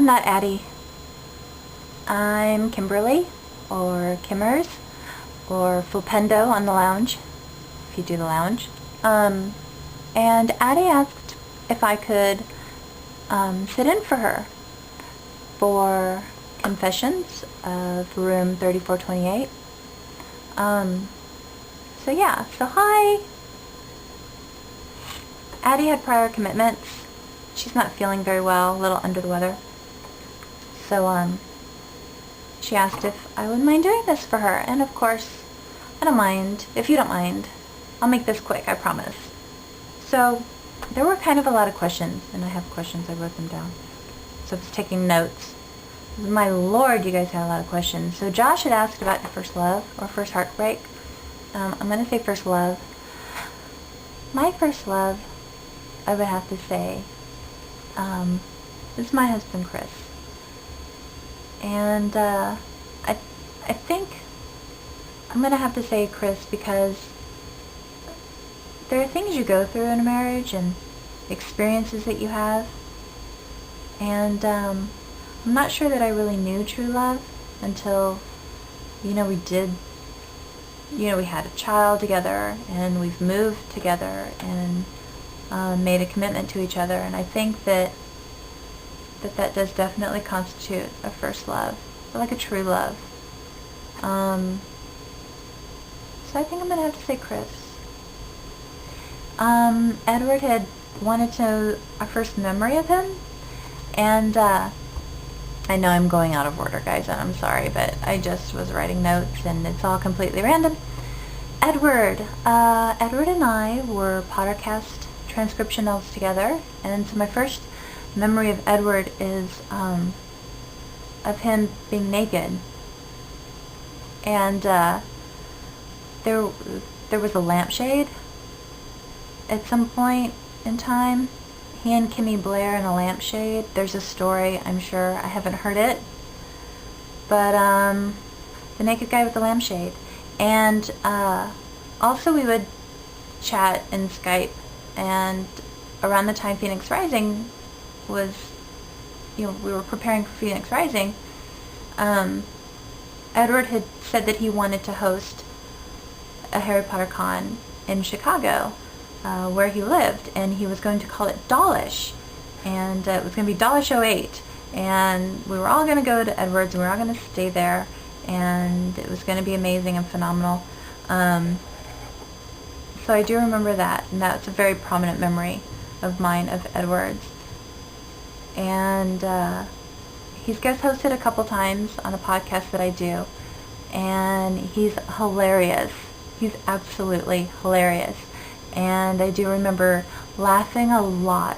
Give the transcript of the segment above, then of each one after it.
I'm not Addie. I'm Kimberly, or Kimmers, or Fulpendo on the lounge, if you do the lounge. And Addie asked if I could sit in for her for Confessions of room 3428. So hi. Addie had prior commitments. She's not feeling very well, a little under the weather. So, she asked if I wouldn't mind doing this for her. And of course, I don't mind. If you don't mind, I'll make this quick, I promise. So, there were kind of a lot of questions, and I have questions, I wrote them down. So I was taking notes. My lord, you guys had a lot of questions. So Josh had asked about your first love, or first heartbreak. I'm going to say first love. My first love, I would have to say, is my husband, Chris. And I think I'm going to have to say Chris because there are things you go through in a marriage and experiences that you have. And I'm not sure that I really knew true love until, we had a child together, and we've moved together, and made a commitment to each other. And I think that does definitely constitute a first love, or like a true love. So I think I'm going to have to say Chris. Edward had wanted to know our first memory of him, and I know I'm going out of order, guys, and I'm sorry, but I just was writing notes, and it's all completely random. Edward and I were Pottercast transcription elves together, and so my first memory of Edward is of him being naked, and there was a lampshade at some point in time. He and Kimmy Blair in a lampshade. There's a story, I'm sure. I haven't heard it. But, the naked guy with the lampshade. And, also we would chat in Skype. And around the time Phoenix Rising was, we were preparing for Phoenix Rising, Edward had said that he wanted to host a Harry Potter con in Chicago, where he lived, and he was going to call it Dawlish, and it was going to be Dawlish 08, and we were all going to go to Edward's, and we were all going to stay there, and it was going to be amazing and phenomenal. So I do remember that, and that's a very prominent memory of mine of Edward's. And he's guest hosted a couple times on a podcast that I do, and he's hilarious. He's absolutely hilarious. And I do remember laughing a lot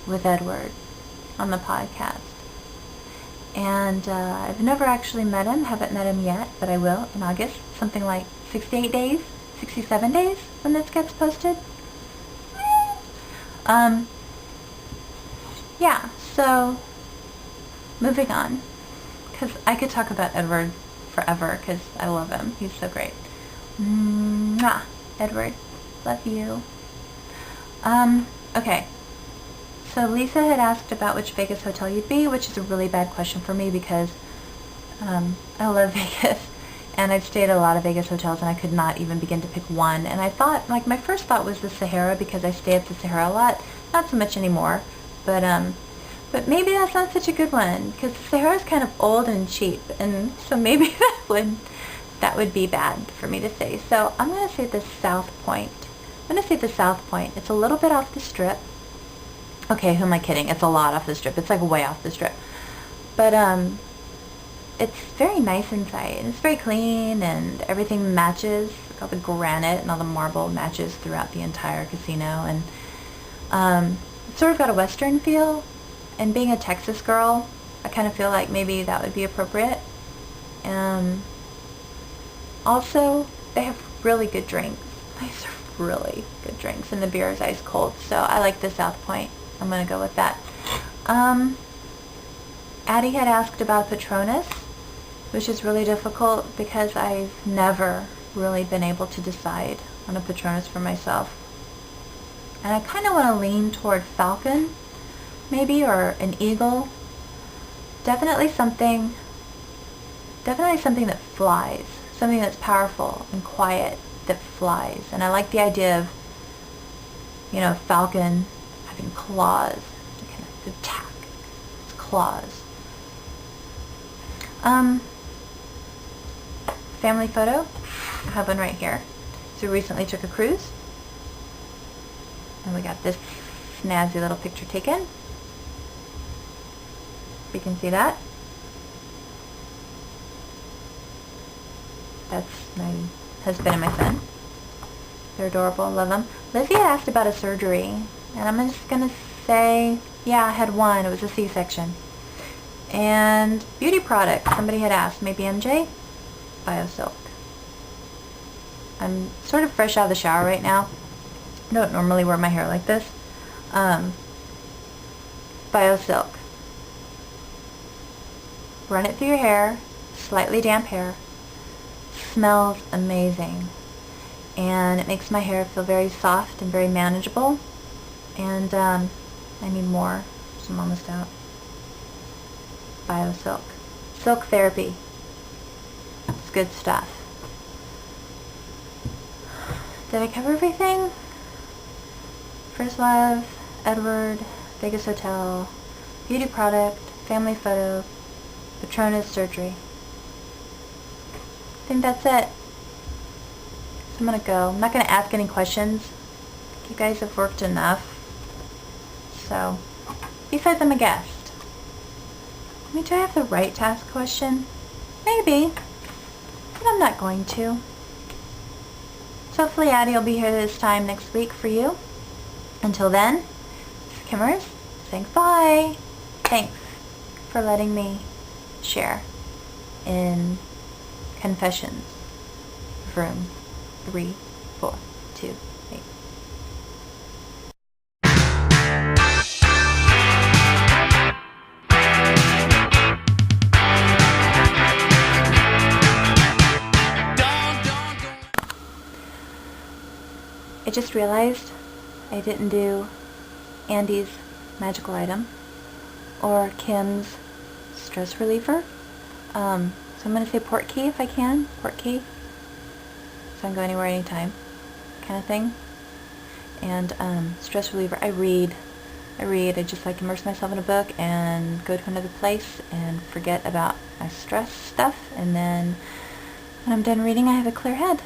with Edward on the podcast. And I've never actually met him, haven't met him yet, but I will in August, something like 68 days, 67 days when this gets posted. Yeah, so moving on, because I could talk about Edward forever because I love him. He's so great. Mwah. Edward, love you. Okay. So Lisa had asked about which Vegas hotel you'd be, which is a really bad question for me because I love Vegas, and I've stayed at a lot of Vegas hotels, and I could not even begin to pick one. And I thought, my first thought was the Sahara because I stay at the Sahara a lot. Not so much anymore, but maybe that's not such a good one because the Sahara is kind of old and cheap, and so maybe that would be bad for me to say. So I'm going to say the South Point. It's a little bit off the strip. Okay, who am I kidding? It's a lot off the strip. It's like way off the strip. But it's very nice inside. It's very clean, and everything matches. All the granite and all the marble matches throughout the entire casino. And it's sort of got a Western feel. And being a Texas girl, I kind of feel like maybe that would be appropriate. Also, they have really good drinks. These are really good drinks, and the beer is ice cold. So I like the South Point. I'm going to go with that. Addie had asked about Patronus, which is really difficult because I've never really been able to decide on a Patronus for myself. And I kind of want to lean toward Falcon maybe, or an eagle. Definitely something that flies, something that's powerful and quiet that flies. And I like the idea of, you know, a falcon having claws to kind of attack. Its claws. Family photo. I have one right here. So we recently took a cruise, and we got this snazzy little picture taken. You can see that. That's my husband and my son. They're adorable. Love them. Lizzie asked about a surgery, and I'm just going to say, yeah, I had one. It was a C-section. And beauty products. Somebody had asked. Maybe MJ? BioSilk. I'm sort of fresh out of the shower right now. I don't normally wear my hair like this. BioSilk. Run it through your hair, slightly damp hair. Smells amazing. And it makes my hair feel very soft and very manageable. And I need more, so I'm almost out. BioSilk. Silk therapy. It's good stuff. Did I cover everything? First Love, Edward, Vegas Hotel, beauty product, family photo, Patronus surgery. I think that's it. So I'm going to go. I'm not going to ask any questions. I think you guys have worked enough. So, besides I'm a guest. I mean, do I have the right to ask a question? Maybe. But I'm not going to. So hopefully Addie will be here this time next week for you. Until then, Kimmers, saying bye. Thanks for letting me share in Confessions, room 3428. I just realized I didn't do Andy's magical item or Kim's stress reliever. So I'm going to say port key if I can. Port key. So I can go anywhere, anytime kind of thing. And stress reliever. I read. I just like immerse myself in a book and go to another place and forget about my stress stuff. And then when I'm done reading, I have a clear head.